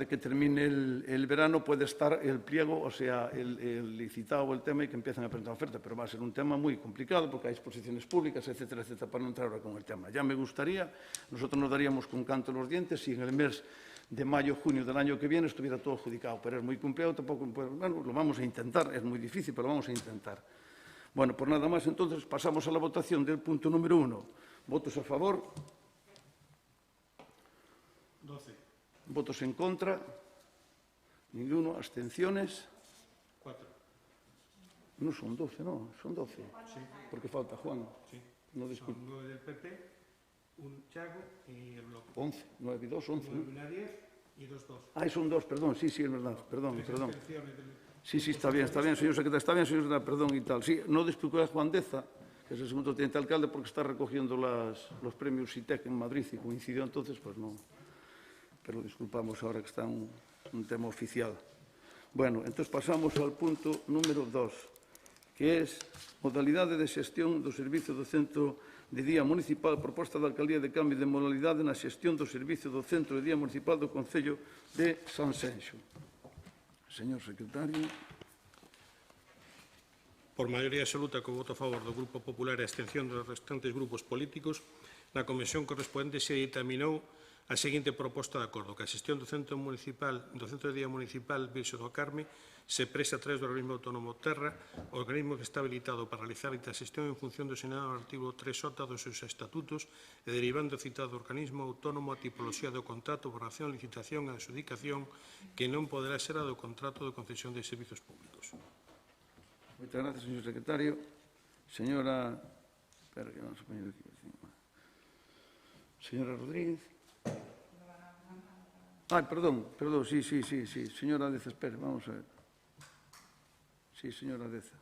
que termine el verano puede estar el pliego, o sea, el licitado el tema y que empiecen a presentar oferta, pero va a ser un tema muy complicado porque hay exposiciones públicas, etcétera, etcétera, para no entrar ahora con el tema. Ya me gustaría, nosotros nos daríamos con canto los dientes si en el mes de mayo, junio del año que viene estuviera todo adjudicado, pero es muy complicado, tampoco, pues, bueno, lo vamos a intentar, es muy difícil, pero lo vamos a intentar. Bueno, pues nada más, entonces pasamos a la votación del punto número 1. ¿Votos a favor? 12. ¿Votos en contra? Ninguno. ¿Abstenciones? 4. Non son 12, non, son 12. Sí. Porque falta Juan. Sí. No, Son disculpe. 9 del PP, un Chago y el bloque. 11, 9 y 2, 11. 9 una 10 y 2 12. Ah, son 2, perdón, sí, es verdad, perdón. Abstenciones del- Sí, está bien, señor secretario, está bien, señor secretario, perdón y tal. Sí, no después a Juan Deza, que es el segundo teniente alcalde, porque está recogiendo los premios CITEC en Madrid y coincidió entonces, pues no. Pero disculpamos ahora que está un tema oficial. Bueno, entonces pasamos al punto número 2, que es modalidade de xestión do servicio do centro de día municipal, proposta da Alcaldía de cambio de modalidade na xestión do servicio do centro de día municipal do Concello de Sanxenxo. Señor secretario. Por maioría absoluta, co voto a favor do Grupo Popular e a abstención dos restantes grupos políticos, na comisión correspondente se ditaminou a seguinte proposta de acordo, que a xestión do centro de día municipal Virxo do Carme se presta a través do organismo autónomo Terra, organismo que está habilitado para realizar esta xestión en función do señalado no artigo 3j dos seus estatutos e derivando do citado organismo autónomo a tipoloxía do contrato, formación, licitación e adxudicación que non poderá ser a do contrato de concesión de servizos públicos. Moitas gracias, señor secretario. Señora... Espera, que vamos a poner aquí encima. Señora Rodríguez. Perdón, sí. Señora Deza, espere, vamos a ver. Sí, señora Deza.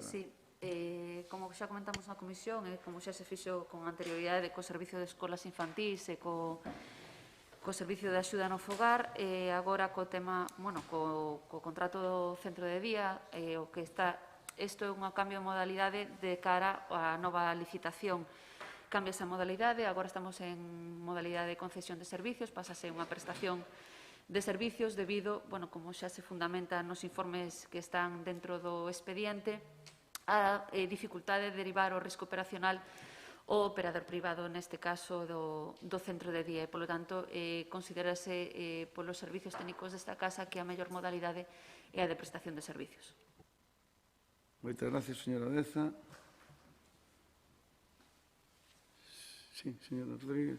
Sí, como xa comentamos na comisión e como xa se fixo con anterioridade co servicio de escolas infantís e co servicio de axuda no fogar, agora co tema, co contrato do centro de día, o que está, isto é un cambio de modalidade de cara á nova licitación. Cambia esa modalidade, agora estamos en modalidade de concesión de servicios, pásase unha prestación de servicios debido, como xa se fundamenta nos informes que están dentro do expediente, a dificultade de derivar o risco operacional o operador privado, neste caso, do centro de día. E, polo tanto, considerase polos servicios técnicos desta casa que a mellor modalidade é a de prestación de servicios. Moitas gracias, señora Deza. Sí, señora Rodríguez.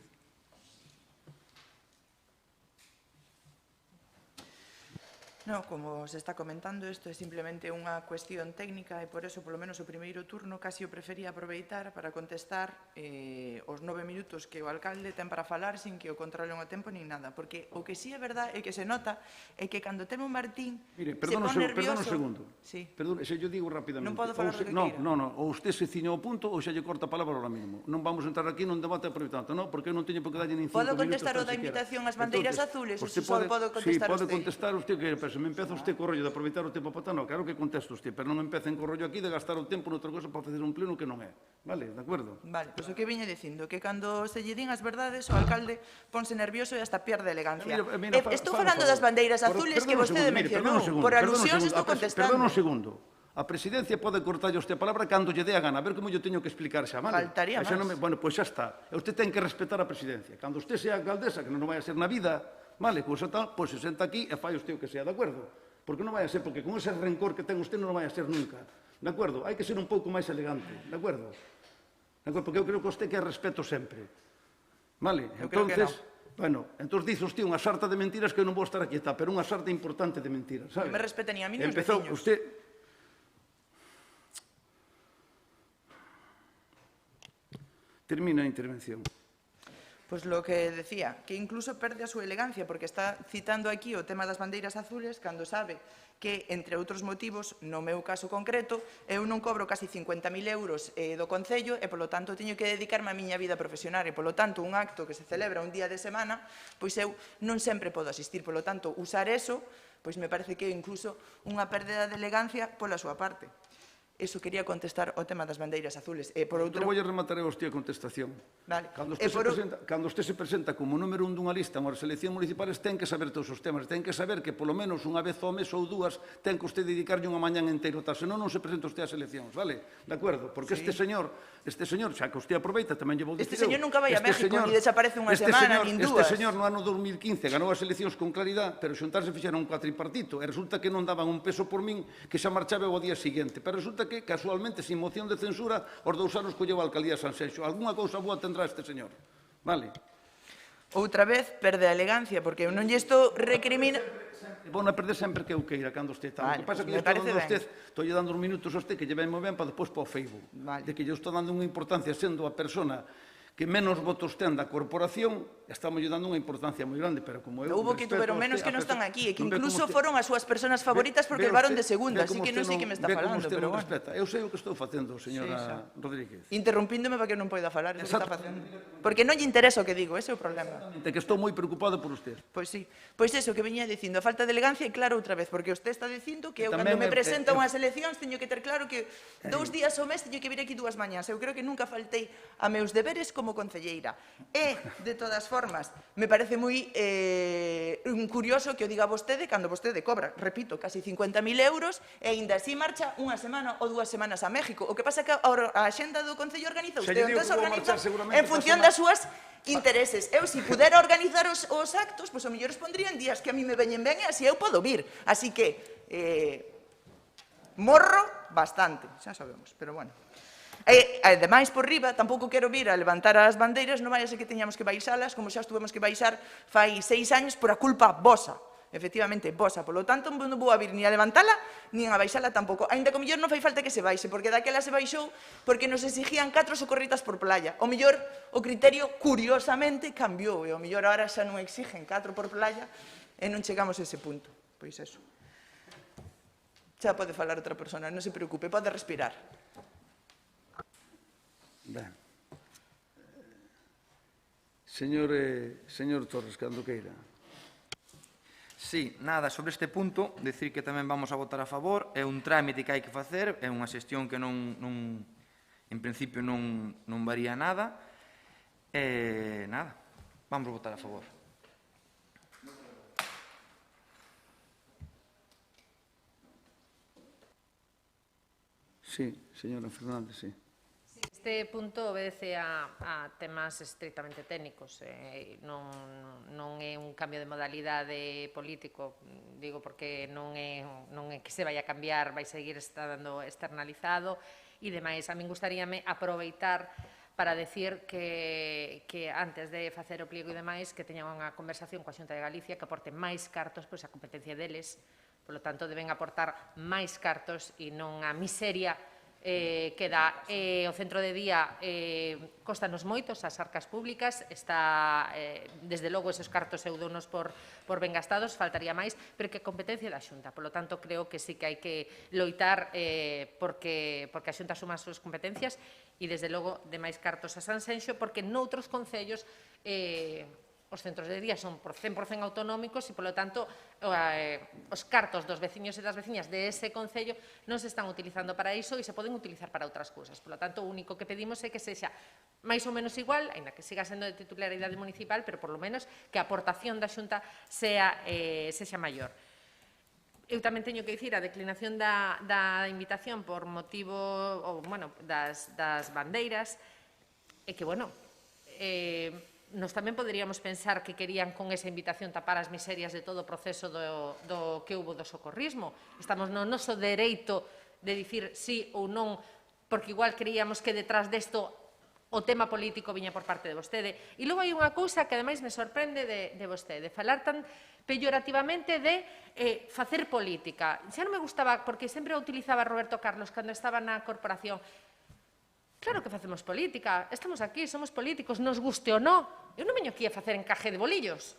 No, como se está comentando, isto é simplemente unha cuestión técnica e por eso, polo menos o primeiro turno, casi o prefería aproveitar para contestar os 9 minutos que o alcalde ten para falar sin que o controle o tempo nin nada. Porque o que sí é verdad é que se nota é que cando temo Martín Mire, se pon nervioso... Perdón un segundo. Sí. Perdón, se yo digo rapidamente. Non podo falar do que No, queira. ou usted se ciña ao punto ou xa lle corta a palabra ahora mismo. Non vamos a entrar aquí nun debate aproveitando, non? Porque eu non teño por que darlle nin 5 Podo minutos contestar tan o da siquiera. invitación ás bandeiras azules ou usted só podo contestar pode usted? contestar usted, que se me empeza usted co rollo de aproveitar o tempo para no, claro que contesto usted, pero non empecen co rollo aquí de gastar o tempo noutra cosa para facer un pleno que non é. Vale, de acordo? Vale, pois o que viñe dicindo, que cando se lle din as verdades, o alcalde ponse nervioso e hasta pierde elegancia. Estou falando das bandeiras azules que vostede mencionou. Por alusións estou contestando. Perdón un segundo. A presidencia pode cortarlle usted a palabra cando lle dé a gana. A ver como yo teño que explicar xa, vale? Faltaría máis. Bueno, pois xa está. E usted ten que respetar a presidencia. Cando usted sea alcaldesa, que non vai a ser na vida, vale, pois se senta aquí e fai usted o que sea, de acordo? Porque non vai a ser, porque con ese rencor que ten usted non vai a ser nunca. De acordo? Hai que ser un pouco máis elegante, de acordo? Porque eu creo que usted quer respeto sempre. Vale? Entonces, bueno, dice usted unha sarta de mentiras que eu non vou estar aquí, pero unha sarta importante de mentiras, sabe? Non me respeta ni a mí ni aos Empezou veciños. usted... Termina a intervención. Pois lo que decía, que incluso perde a súa elegancia, porque está citando aquí o tema das bandeiras azules, cando sabe que, entre outros motivos, no meu caso concreto, eu non cobro casi 50.000 euros do Concello e, polo tanto, teño que dedicarme á miña vida profesional e, polo tanto, un acto que se celebra un día de semana, pois eu non sempre podo asistir. Polo tanto, usar eso, pois me parece que é incluso unha pérdida de elegancia pola súa parte. Eso quería contestar o tema das bandeiras azules. E, por outro... Eu vou rematar a vostede a contestación. Vale. Cando usted se presenta como número 1 dunha lista en as eleccións municipales, ten que saber todos os temas. Ten que saber que, polo menos, unha vez ao mes ou dúas, ten que usted dedicarlle unha mañán inteiro. Senón, non se presenta usted ás eleccións, vale? De acordo? Porque este señor, xa que usted aproveita, tamén lle vou dicir... Este señor nunca vai a México, ni desaparece unha semana, nin dúas. Este señor no ano 2015 ganou as eleccións con claridade, pero xuntarse fixeron un cuatripartito, e resulta que non daban un peso por min, que xa marchaba ao día seguinte. Pero resulta que, casualmente, sin moción de censura, os 2 anos colleu a alcaldía de Sanxenxo. Alguna cousa boa tendrá este señor. Vale? outra vez perde a elegancia, porque eu non lle estou recriminando... Vou a perder sempre que eu queira, cando este tal. Vale, O que pasa é que me lle estou parece dando a ben. usted, estou lle dando uns minutos a usted que lle ven moi ben para depois para o Facebook. Vale. De que lle estou dando unha importancia sendo a persona que menos votos ten da corporación, estamos lle dando unha importancia moi grande, pero como eu... Houbo que tuveron menos que non están aquí, e que non ve como incluso usted- foron as súas persoas favoritas porque ve levaron de usted- segunda, ve así como que non usted sei que me está ve como falando, usted pero non bueno. respeta. Eu sei o que estou facendo, señora Rodríguez. Interrumpíndome para que non poida falar, iso que está Exacto. facendo. Porque non lle interesa o que digo, ese é o problema. De que estou moi preocupado por usted. Pois sí, pois eso que veña dicindo, a falta de elegancia, e claro outra vez, porque usted está dicindo que eu Tamén cando me é- presento a unhas eleccións teño que ter claro que 2 días ao mes teño que vir aquí 2 mañás. Eu creo que nunca faltei a meus deberes como concelleira. E, de todas formas, me parece moi curioso que o diga vostede cando vostede cobra, repito, casi 50.000 euros e aínda así marcha unha semana ou 2 semanas a México. O que pasa é que a axenda do Concello organiza Xa usted, lle digo entón que vou organiza marchar seguramente en función para das súas intereses. Eu, se pudera organizar os actos, pois, o mellor os pondría en días que a mí me veñen ben e así eu podo vir. Así que, morro bastante, xa sabemos, pero bueno. E, ademais, por riba, tampouco quero vir a levantar as bandeiras, non vai a ser que teñamos que baixalas, como xa estuvemos que baixar fai 6 años por a culpa vosa. Efectivamente, vosa. Polo tanto, non vou a vir ni a levantala, nin a baixala tampouco. Ainda que o mellor non fai falta que se baixe, porque daquela se baixou porque nos exigían 4 socorritas por playa. O mellor, o criterio, curiosamente, cambiou, e o mellor agora xa non exigen 4 por playa, e non chegamos a ese punto. Pois eso. Xa pode falar outra persona, non se preocupe, pode respirar. Ben. Señor Torres, cando queira. Sí, nada, sobre este punto, decir que tamén vamos a votar a favor, é un trámite que hai que facer, é unha xestión que en principio non varía nada, e nada, vamos a votar a favor. Sí, señora Fernández, sí. Este punto obedece a temas estrictamente técnicos, non é un cambio de modalidade político, digo porque non é que se vai a cambiar, vai seguir estando externalizado e demais. A min gustaríame aproveitar para decir que antes de facer o pliego e demais que teñan unha conversación coa Xunta de Galicia que aporte máis cartos, pois a competencia deles, polo tanto deben aportar máis cartos e non a miseria que dá o centro de día costanos moitos as arcas públicas, está desde logo esos cartos eu donos por ben gastados, faltaría máis, pero que a competencia da Xunta, polo tanto creo que sí que hai que loitar porque a Xunta suma as súas competencias e desde logo de máis cartos a Sanxenxo, porque noutros concellos os centros de día son por 100% autonómicos e, polo tanto, os cartos dos veciños e das veciñas de ese concello non se están utilizando para iso e se poden utilizar para outras cousas. Polo tanto, o único que pedimos é que sexa máis ou menos igual, aínda que siga sendo de titularidade municipal, pero, por lo menos, que a aportación da Xunta sexa maior. Eu tamén teño que dicir a declinación da invitación por motivo das bandeiras e que, nos tamén poderíamos pensar que querían con esa invitación tapar as miserias de todo o proceso do que houbo do socorrismo. Estamos no noso dereito de dicir sí ou non, porque igual creíamos que detrás desto o tema político viña por parte de vostede. E logo hai unha cousa que ademais me sorprende de vostede, falar tan peyorativamente de facer política. Xa non me gustaba, porque sempre o utilizaba Roberto Carlos cando estaba na corporación. Claro que facemos política, estamos aquí, somos políticos, nos guste ou non. Eu non veño aquí a facer encaje de bolillos.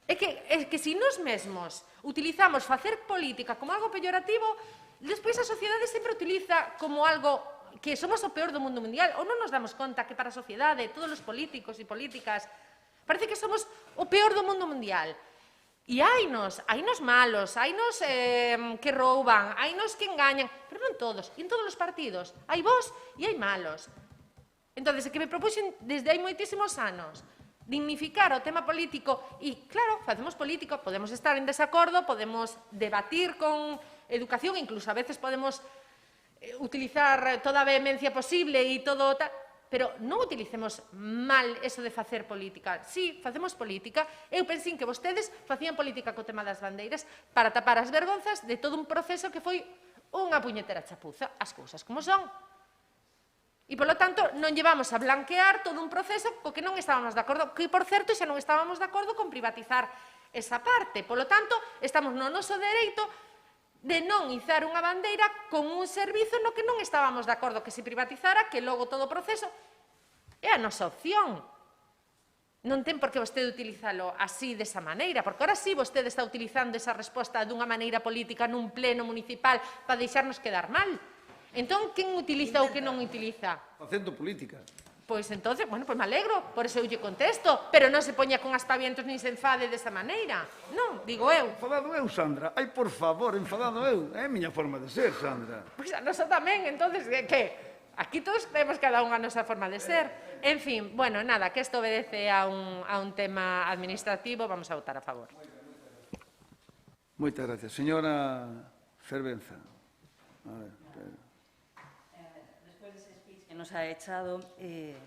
É que se nós mesmos utilizamos facer política como algo peyorativo, despois a sociedade sempre utiliza como algo que somos o peor do mundo mundial, ou non nos damos conta que para a sociedade, todos os políticos e políticas, parece que somos o peor do mundo mundial. E hainos malos, hainos que rouban, hainos que engañan, pero non todos, e en todos os partidos. Hai bons e hai malos. Entón, que me propuxen desde hai moitísimos anos dignificar o tema político, e claro, facemos política, podemos estar en desacordo, podemos debatir con educación, incluso a veces podemos utilizar toda a vehemencia posible e todo tal, pero non utilicemos mal eso de facer política. Si, facemos política. Eu pensei que vostedes facían política co tema das bandeiras para tapar as vergonzas de todo un proceso que foi unha puñetera chapuza. As cousas como son. E, polo tanto, non llevamos a blanquear todo un proceso co que non estábamos de acordo, que, por certo, xa non estábamos de acordo con privatizar esa parte. Polo tanto, estamos no noso dereito de non izar unha bandeira con un servizo no que non estábamos de acordo que se privatizara, que logo todo o proceso é a nosa opción. Non ten por que vostede utilizalo así, desa maneira, porque ahora sí vostede está utilizando esa resposta dunha maneira política nun pleno municipal para deixarnos quedar mal. Entón, quen utiliza ou quen non utiliza? Facendo política. Pois entonces, bueno, pois me alegro, por eso eu lle contesto, pero non se poña con aspavientos nin se enfade desa maneira. Non, digo eu. Enfadado eu, Sandra. Ai, por favor, enfadado eu. É a miña forma de ser, Sandra. Pois a nosa tamén, entonces, que? Aquí todos temos cada unha a nosa forma de ser. En fin, bueno, nada, que isto obedece a un tema administrativo, vamos a votar a favor. Moitas gracias. Señora Fervenza. A ver, Después de ese speech que nos ha echado,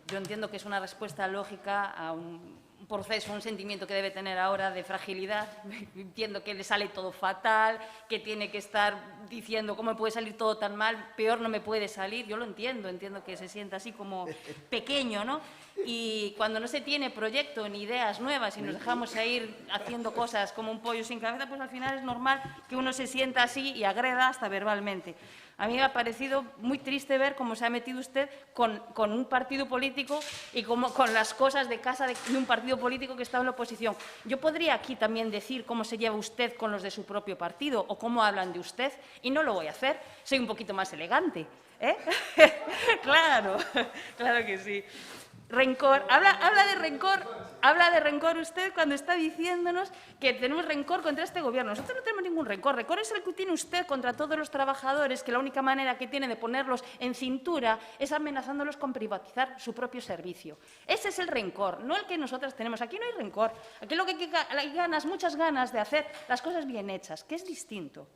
yo entiendo que es una respuesta lógica a un proceso, un sentimiento que debe tener ahora de fragilidad. Entiendo que le sale todo fatal, que tiene que estar diciendo cómo me puede salir todo tan mal, peor no me puede salir. Yo lo entiendo, entiendo que se sienta así como pequeño, ¿no? Y cuando no se tiene proyecto ni ideas nuevas y nos dejamos a ir haciendo cosas como un pollo sin cabeza, pues al final es normal que uno se sienta así y agreda hasta verbalmente. A mí me ha parecido muy triste ver cómo se ha metido usted con un partido político y con las cosas de casa de un partido político que está en la oposición. Yo podría aquí también decir cómo se lleva usted con los de su propio partido o cómo hablan de usted, y no lo voy a hacer. Soy un poquito más elegante, ¿eh? Claro, claro que sí. Rencor, habla de rencor usted cuando está diciéndonos que tenemos rencor contra este gobierno. Nosotros no tenemos ningún rencor. Rencor es el que tiene usted contra todos los trabajadores, que la única manera que tiene de ponerlos en cintura es amenazándolos con privatizar su propio servicio. Ese es el rencor, no el que nosotros tenemos. Aquí no hay rencor. Aquí lo que hay ganas, muchas ganas de hacer las cosas bien hechas, que es distinto.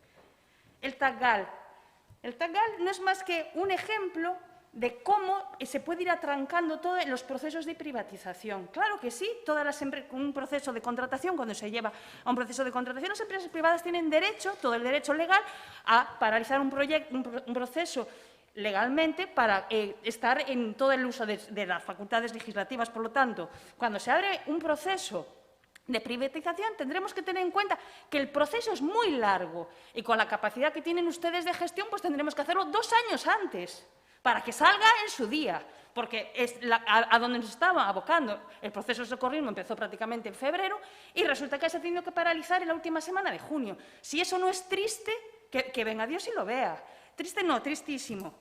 El TACGAL. El TACGAL no es más que un ejemplo de cómo se puede ir atrancando todo en los procesos de privatización. Claro que sí, un proceso de contratación, cuando se lleva a un proceso de contratación, las empresas privadas tienen derecho, todo el derecho legal, a paralizar un proceso legalmente para estar en todo el uso de las facultades legislativas. Por lo tanto, cuando se abre un proceso de privatización, tendremos que tener en cuenta que el proceso es muy largo y con la capacidad que tienen ustedes de gestión, pues tendremos que hacerlo 2 años antes, para que salga en su día, porque es a donde nos estaba abocando. El proceso de socorrismo empezó prácticamente en febrero y resulta que se ha tenido que paralizar en la última semana de junio. Si eso no es triste, que venga Dios y lo vea. Triste no, tristísimo.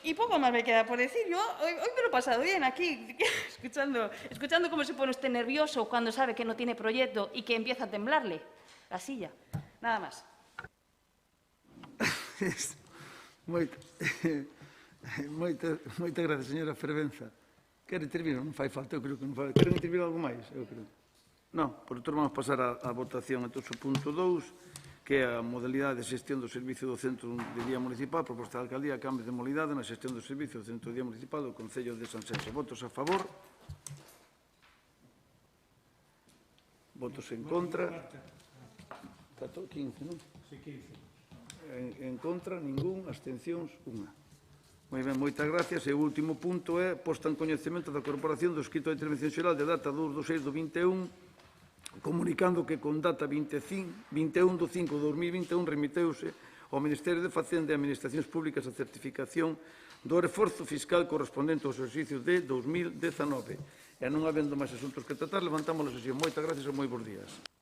Y poco más me queda por decir. Yo hoy me lo he pasado bien aquí, escuchando cómo se pone usted nervioso cuando sabe que no tiene proyecto y que empieza a temblarle la silla. Nada más. Moitas gracias, señora Fervenza. Quere intervir? Non fai falta, eu creo que non fai. Queren intervir algo máis? Eu creo. Non, por outro vamos pasar á votación. Entón, o punto 2, que é a modalidade de xestión do servicio do Centro de Día Municipal, proposta da Alcaldía, cambio de modalidade na xestión do servicio do Centro de Día Municipal do Concello de Sanxenxo. Votos a favor? Votos en contra? 15, non? Sí, 15. En contra, ningún, abstencións, unha. Moi ben, moitas gracias. E o último punto é posta en coñecemento da Corporación do escrito de intervención xeral de data 2/6/21, comunicando que con data 21/5/2021 remiteuse ao Ministerio de Facenda e Administracións Públicas a certificación do reforzo fiscal correspondente ao exercicio de 2019. E non habendo máis asuntos que tratar, levantamos a sesión. Moitas gracias e moi bons días.